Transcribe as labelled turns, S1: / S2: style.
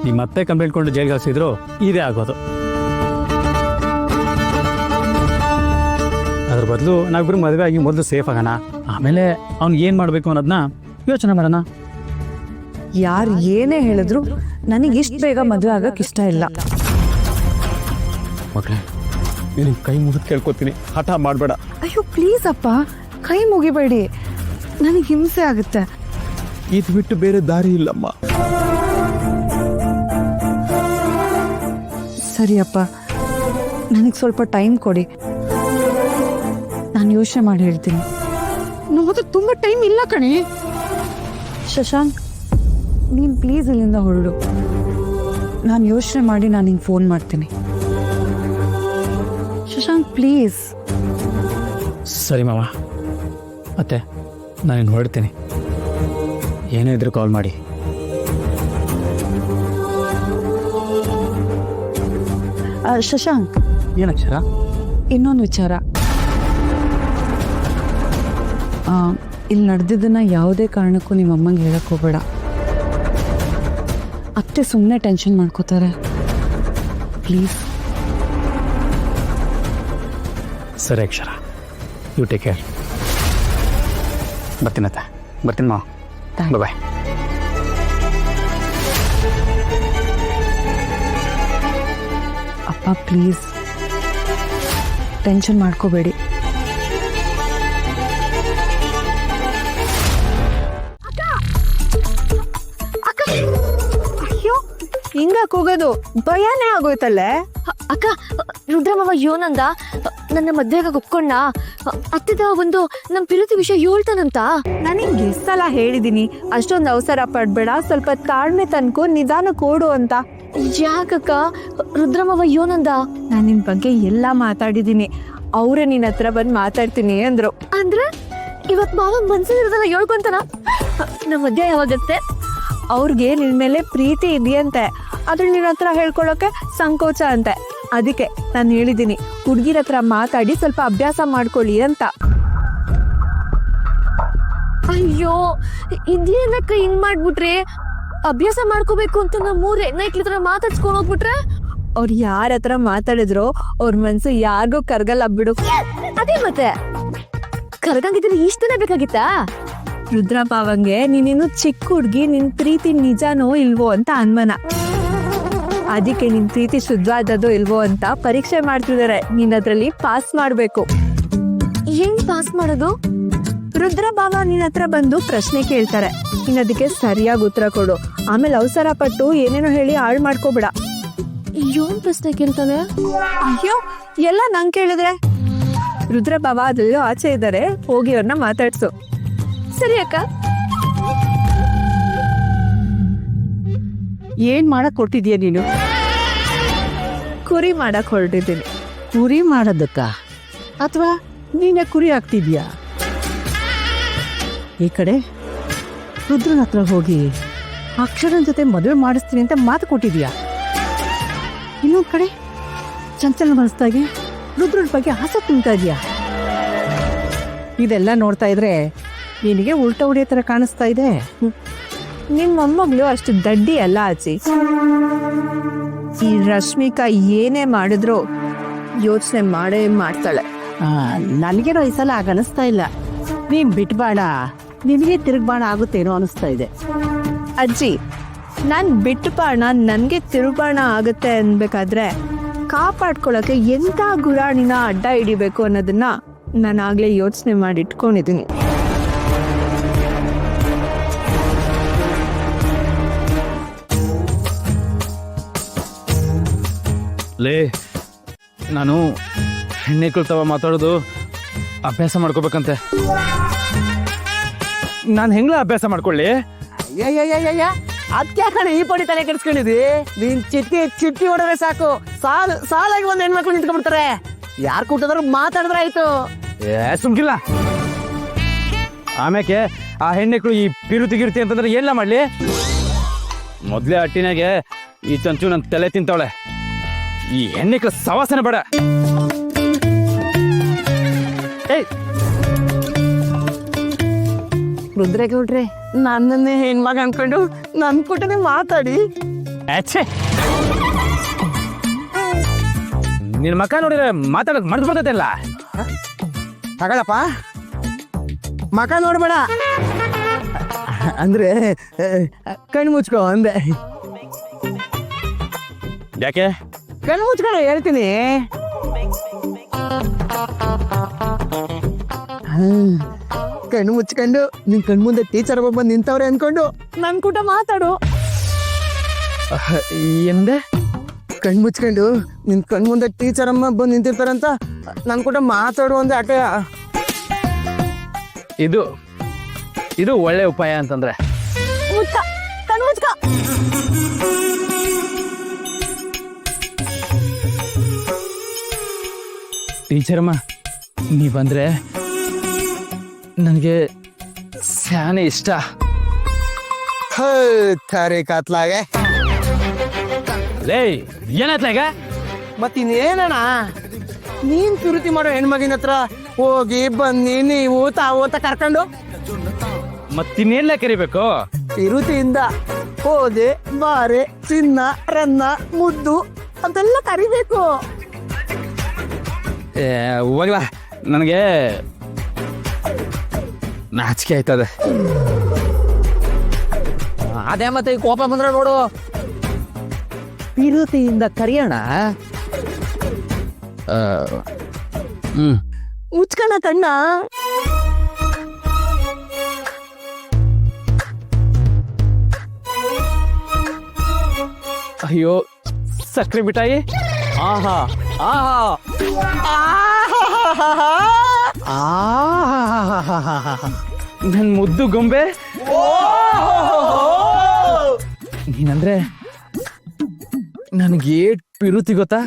S1: ನೀವು ಮತ್ತೆ ಕಂಪ್ಲೇಂಟ್ ಕೊಂಡು ಜೈಲ್ಗೆ ಹಾಕ್ಸಿದ್ರು ಇದೇ ಆಗೋದು. ಅದ್ರ ಬದಲು ನಾವಿಬ್ರು ಮದುವೆ ಆಗಿ ಮೊದಲು ಸೇಫ್ ಆಗೋಣ, ಆಮೇಲೆ ಅವ್ನು ಏನು ಮಾಡಬೇಕು ಅನ್ನೋದನ್ನ ಯೋಚನೆ ಮಾಡೋಣ.
S2: ಯಾರು ಏನೇ ಹೇಳಿದ್ರು ನನಗೆ ಇಷ್ಟು ಬೇಗ ಮದುವೆ ಆಗಕ್ಕೆ ಇಷ್ಟ ಇಲ್ಲ.
S1: ಮಕ್ಕಳೇ, ನೀನು ಕೈ ಮುಗಿದು ಕೇಳ್ಕೊತೀನಿ, ಹಠ ಮಾಡಬೇಡ.
S2: ಅಯ್ಯೋ ಪ್ಲೀಸ್ ಅಪ್ಪ, ಕೈ ಮುಗಿಬೇಡಿ, ನನಗೆ ಹಿಂಸೆ ಆಗುತ್ತೆ.
S3: ಇದು ಬಿಟ್ಟು ಬೇರೆ ದಾರಿ ಇಲ್ಲಮ್ಮ.
S2: ಸರಿ ಅಪ್ಪ, ನನಗೆ ಸ್ವಲ್ಪ ಟೈಮ್ ಕೊಡಿ, ನಾನು ಯೋಚನೆ ಮಾಡಿ ಹೇಳ್ತೀನಿ.
S4: ನಮ್ಮದು ತುಂಬ ಟೈಮ್ ಇಲ್ಲ ಕಣೆ.
S2: ಶಶಾಂಕ್, ನೀನು ಪ್ಲೀಸ್ ಇಲ್ಲಿಂದ ಹೊರಡು. ನಾನು ಯೋಚನೆ ಮಾಡಿ ನಾನು ನಿಂಗೆ ಫೋನ್ ಮಾಡ್ತೀನಿ. ಶಶಾಂಕ್ ಪ್ಲೀಸ್.
S1: ಸರಿ ಮಾವ, ಮತ್ತೆ ನಾನು ಹೊರಡ್ತೀನಿ. ಏನೇ ಇದ್ರೂ ಕಾಲ್ ಮಾಡಿ.
S2: ಶಶಾಂಕ್,
S1: ಏನಕ್ಷರ?
S2: ಇನ್ನೊಂದು ವಿಚಾರ. ಇಲ್ಲಿ ನಡೆದಿದ್ದನ್ನ ಯಾವುದೇ ಕಾರಣಕ್ಕೂ ನಿಮ್ಮ ಅಮ್ಮಂಗೆ ಹೇಳಕ್ಕೆ ಹೋಗಬೇಡ. ಅತ್ತೆ ಸುಮ್ಮನೆ ಟೆನ್ಷನ್ ಮಾಡ್ಕೋತಾರೆ, ಪ್ಲೀಸ್.
S1: ಸರಿ ಅಕ್ಷರ, ಯು ಟೇಕ್ ಕೇರ್. ಬರ್ತೀನತ್ತ, ಬರ್ತೀನಿ ಮಾವ. ಬಾಯ್.
S2: ಅಪ್ಪ ಪ್ಲೀಸ್ ಟೆನ್ಷನ್ ಮಾಡ್ಕೋಬೇಡಿ.
S4: ಅಯ್ಯೋ, ಹಿಂಗಾಕ್ ಹೋಗೋದು ಭಯನೇ ಆಗೋಯ್ತಲ್ಲೇ.
S5: ಅಕ್ಕ, ರುದ್ರಮ್ಮವ ಯೋನಂದ ನನ್ನ ಮದ್ವೆಗ ಒಪ್ಕೊಂಡ. ಅತ್ತೆದ ಒಂದು ನಮ್ಮ ಪಿರುತಿ ವಿಷಯ ಹೇಳ್ತಾನಂತ.
S4: ನನಗೆ ಎಷ್ಟು ಸಲ ಹೇಳಿದೀನಿ, ಅಷ್ಟೊಂದು ಅವಸರ ಪಡ್ಬೇಡ, ಸ್ವಲ್ಪ ತಾಳ್ಮೆ ತನ್ಕೋ, ನಿಧಾನ ಕೊಡು ಅಂತ.
S5: ಯಾಕಕ್ಕ? ರುದ್ರಮ್ಮವ ಯೋನಂದ
S4: ನಾನು ನಿನ್ ಬಗ್ಗೆ ಎಲ್ಲ ಮಾತಾಡಿದೀನಿ, ಅವರೇ ನಿನ್ನ ಹತ್ರ ಬಂದು ಮಾತಾಡ್ತೀನಿ ಅಂದ್ರು.
S5: ಅಂದ್ರೆ ಇವತ್ ಮಾವ ಮನ್ಸಿರೋದೆಲ್ಲ ಹೇಳ್ಕೊಂತಾನ. ನಮ್ಮ ಮದ್ವೆ ಯಾವಾಗತ್ತೆ?
S4: ಅವ್ರಿಗೆ ನಿನ್ ಮೇಲೆ ಪ್ರೀತಿ ಇದೆಯಂತೆ, ಅದ್ರ ನಿನ್ನ ಹತ್ರ ಹೇಳ್ಕೊಳಕ್ಕೆ ಸಂಕೋಚ ಅಂತೆ. ಅದಕ್ಕೆ ನಾನು ಹೇಳಿದ್ದೀನಿ, ಹುಡುಗಿರ ಹತ್ರ ಮಾತಾಡಿ ಸ್ವಲ್ಪ ಅಭ್ಯಾಸ ಮಾಡ್ಕೊಳ್ಳಿ ಅಂತ.
S5: ಅಯ್ಯೋ, ಇದೇನಕ್ಕ ಹಿಂಗ್ ಮಾಡ್ಬಿಟ್ರಿ? ಅಭ್ಯಾಸ ಮಾಡ್ಕೋಬೇಕು ಅಂತ ನಮ್ಮ ಮೂರ್ ಹೆಣ್ಣೈಕ್ಳ ಹತ್ರ ಮಾತಾಡ್ಸ್ಕೊಂಡ್ ಹೋಗ್ಬಿಟ್ರೆ
S4: ಅವ್ರು ಯಾರ ಹತ್ರ ಮಾತಾಡಿದ್ರು ಅವ್ರ ಮನ್ಸು ಯಾರಿಗೂ ಕರ್ಗಲ್ಲ ಬಿಡು.
S5: ಅದೇ ಮತ್ತೆ ಕರ್ಗಂಗಿದ್ರೆ ಇಷ್ಟನೇ ಬೇಕಾಗಿತ್ತಾ?
S4: ರುದ್ರ ಭಾವಂಗೆ ನೀನಿನ್ನು ಚಿಕ್ಕ ಹುಡ್ಗಿ, ನಿನ್ ಪ್ರೀತಿ ನಿಜಾನೋ ಇಲ್ವೋ ಅಂತ ಅನುಮಾನ. ಅದಕ್ಕೆ ನಿನ್ ಪ್ರೀತಿ ಶುದ್ಧವಾದದೋ ಇಲ್ವೋ ಅಂತ ಪರೀಕ್ಷೆ ಮಾಡ್ತಿದ್ದಾರೆ. ನೀನ್ ಅದ್ರಲ್ಲಿ ಪಾಸ್ ಮಾಡ್ಬೇಕು.
S5: ಹೆಂಗ್ ಪಾಸ್ ಮಾಡೋದು?
S4: ರುದ್ರ ಭಾವ ನಿನ್ ಹತ್ರ ಬಂದು ಪ್ರಶ್ನೆ ಕೇಳ್ತಾರೆ, ನೀನ್ ಅದಕ್ಕೆ ಸರಿಯಾಗಿ ಉತ್ತರ ಕೊಡು. ಆಮೇಲೆ ಅವಸರ ಪಟ್ಟು ಏನೇನೋ ಹೇಳಿ ಹಾಳು ಮಾಡ್ಕೋಬೇಡ.
S5: ಏನ್ ಪ್ರಶ್ನೆ ಕೇಳ್ತಾನೆ?
S4: ಅಯ್ಯೋ, ಎಲ್ಲ ನಂಗೆ ಕೇಳಿದ್ರೆ. ರುದ್ರ ಭಾವ ಅದೆಲ್ಲೋ ಆಚೆ ಇದ್ದಾರೆ, ಹೋಗಿ ಅವ್ರನ್ನ ಮಾತಾಡ್ಸು.
S5: ಸರಿ ಅಕ್ಕ.
S6: ಏನ್ ಮಾಡಕ್ ಕೊಟ್ಟಿದ್ಯಾ ನೀನು?
S4: ಕುರಿ ಮಾಡಕ್ ಹೊರಟಿದ್ದೀನಿ.
S6: ಕುರಿ ಮಾಡೋದಕ್ಕ ಅಥವಾ ನೀನೇ ಕುರಿ ಆಗ್ತಿದ್ಯಾ? ಈ ಕಡೆ ರುದ್ರನ ಹತ್ರ ಹೋಗಿ ಅಕ್ಷರನ ಜೊತೆ ಮದುವೆ ಮಾಡಿಸ್ತೀನಿ ಅಂತ ಮಾತು ಕೊಟ್ಟಿದ್ಯಾ. ಇನ್ನೊಂದ್ ಕಡೆ ಚಂಚಲ ಮನಸ್ತಾಗಿ ರುದ್ರನ ಬಗ್ಗೆ ಆಸಕ್ತಿ ಉಂಟಾ ಇದೆಯಾ? ಇದೆಲ್ಲ ನೋಡ್ತಾ ಇದ್ರೆ ನಿನಗೆ ಉಲ್ಟಾ ಹೊಡೆಯೋ ಥರ ಕಾಣಿಸ್ತಾ ಇದೆ.
S4: ನಿಮ್ ಮೊಮ್ಮಗಳು ಅಷ್ಟು ದಡ್ಡಿ ಅಲ್ಲ ಆಚಿ. ಈ ರಶ್ಮಿಕಾ ಏನೇ ಮಾಡಿದ್ರು ಯೋಚನೆ ಮಾಡೇ ಮಾಡ್ತಾಳೆ.
S6: ನನಗೇನೋ ಈ ಸಲ ಆಗ ಅನಿಸ್ತಾ ಇಲ್ಲ. ನೀನ್ ಬಿಟ್ಬಾಣ, ನಿನಗೆ ತಿರುಗ್ಬಾಣ ಆಗುತ್ತೇನೋ ಅನಿಸ್ತಾ ಇದೆ.
S4: ಅಜ್ಜಿ, ನಾನ್ ಬಿಟ್ಟು ಬಾಣ ನನ್ಗೆ ತಿರುಬಾಣ ಆಗುತ್ತೆ ಅನ್ಬೇಕಾದ್ರೆ ಕಾಪಾಡ್ಕೊಳಕ್ಕೆ ಎಂತ ಗುರಾಣಿನ ಅಡ್ಡ ಹಿಡಿಬೇಕು ಅನ್ನೋದನ್ನ ನಾನು ಆಗ್ಲೇ ಯೋಚನೆ ಮಾಡಿ ಇಟ್ಕೊಂಡಿದ್ದೀನಿ.
S1: ಲೇ, ನಾನು ಹೆಣ್ಣೆಕ್ಳು ಮಾತಾಡೋದು ಅಭ್ಯಾಸ ಮಾಡ್ಕೋಬೇಕಂತೆ. ನಾನು ಹೆಂಗ್ಲ ಅಭ್ಯಾಸ ಮಾಡ್ಕೊಳ್ಳಿ?
S6: ಅದ್ಯಾಕಣ ಈ ಪಡಿ ತಲೆ ಕೆಡಿಸ್ಕೊಂಡಿದ್ವಿ? ನೀನ್ ಚಿಟ್ಟಿ ಹೊಡೆದ್ರೆ ಸಾಕು, ಸಾಲಾಗಿ ಒಂದ್ ಹೆಣ್ಮಕ್ಳು ನಿಂತ್ಕೊಂಡ್ಬಿಡ್ತಾರೆ. ಯಾರು ಕೂಟದ್ರು ಮಾತಾಡಿದ್ರೆ ಆಯ್ತು.
S1: ಸುಮ್ಕಿಲ್ಲ. ಆಮ್ಯಾಕೆ ಆ ಹೆಣ್ಣೆಕ್ಳು ಈ ಪಿರುತಿ ಗಿರುತಿ ಅಂತಂದ್ರೆ ಎಲ್ಲ ಮಾಡ್ಲಿ? ಮೊದ್ಲೇ ಅಟ್ಟಿನಾಗೆ ಈ ಚಂಚು ನನ್ನ ತಲೆ ತಿಂತಾವಳೆ. ಈ ಹೆಣ್ಣೆಕ್ಳ ಸವಾಸನೆ ಬೇಡ.
S6: ರುದ್ರೇಗೌಡ್ರೆ, ನನ್ನನ್ನೇ ಹೆಣ್ಮಗ ಅನ್ಕೊಂಡು ನನ್ ಕೂಟನೆ ಮಾತಾಡಿ
S1: ಆಚೆ ನಿನ್ ಮಕ್ಕ ನೋಡಿದ್ರೆ ಮಾತಾಡೋದು ಮರ್ತು ಬರ್ತೈತಲ್ಲ.
S7: ತಗೊಳಪ್ಪ ಮಕ ನೋಡ್ಬೇಡ ಅಂದ್ರೆ ಕಣ್ಣು ಮುಚ್ಕೋ ಅಂದೆ.
S1: ಯಾಕೆ?
S7: ಕಣ್ಣು ಮುಚ್ಕೊಂಡು ಹೇಳ್ತೀನಿ. ಕಣ್ಣು ಮುಚ್ಕೊಂಡು ನಿನ್ ಕಣ್ ಮುಂದೆ ಟೀಚರ್ ಒಬ್ಬ ಬಂದು ನಿಂತವ್ರೆ ಅನ್ಕೊಂಡು ನನ್ ಕೂಟ ಮಾತಾಡು.
S1: ಎಂದೆ?
S7: ಕಣ್ ಮುಚ್ಕೊಂಡು ನಿನ್ ಕಣ್ ಮುಂದೆ ಟೀಚರ್ ಅಮ್ಮ ಬಂದು ನಿಂತಿರ್ತಾರಂತ ನನ್ ಕೂಟ ಮಾತಾಡು ಅಂದೆ ಅಟೆ.
S1: ಇದು ಒಳ್ಳೆ ಉಪಾಯ ಅಂತಂದ್ರೆ.
S5: ಕಣ್ಣು ಮುಚ್ಕ.
S1: ಟೀಚರಮ್ಮ ನೀ ಬಂದ್ರೆ ನನಗೆ ಸ್ಯಾನೆ ಇಷ್ಟ.
S7: ಥರಿ ಕತ್ಲಾಗೆ
S1: ಲೇ ಏನಾಯ್ತಲ ಈಗ?
S7: ಮತ್ತಿನ್ನೇನಣ್ಣ ನೀನ್ ತುರುತಿ ಮಾಡೋ ಹೆಣ್ಮಗಿನ ಹತ್ರ ಹೋಗಿ ಬನ್ನಿ ನೀವು ತಾವು ಅಂತ ಕರ್ಕೊಂಡು
S1: ಮತ್ತಿನ್ನೆಲ್ಲ ಕರಿಬೇಕು?
S7: ತಿರುತಿಯಿಂದ ಹೋದೆ ಬಾರೆ ಚಿನ್ನ ರನ್ನ ಮುದ್ದು ಅಂತೆಲ್ಲ ಕರಿಬೇಕು.
S1: ಹೋಗ್ಲಾ, ನನಗೆ ನಾಚಿಕೆ ಆಯ್ತದೆ.
S7: ಅದೇ ಮತ್ತೆ ಈ ಕೋಪ ಬಂದ್ರೆ ನೋಡು. ತಿರುತಿಯಿಂದ ಕರಿಯೋಣ. ಮುಚ್ಕಣ ಕಣ್ಣ.
S1: ಅಯ್ಯೋ ಸಕ್ಕರೆ ಮಿಠಾಯಿ. ಆಹಾ ಆಹಾ ನನ್ ಮುದ್ದು ಗೊಂಬೆ. ನೀನಂದ್ರೆ ನನಗೆ ಪಿರುತಿ ಗೊತ್ತಾ?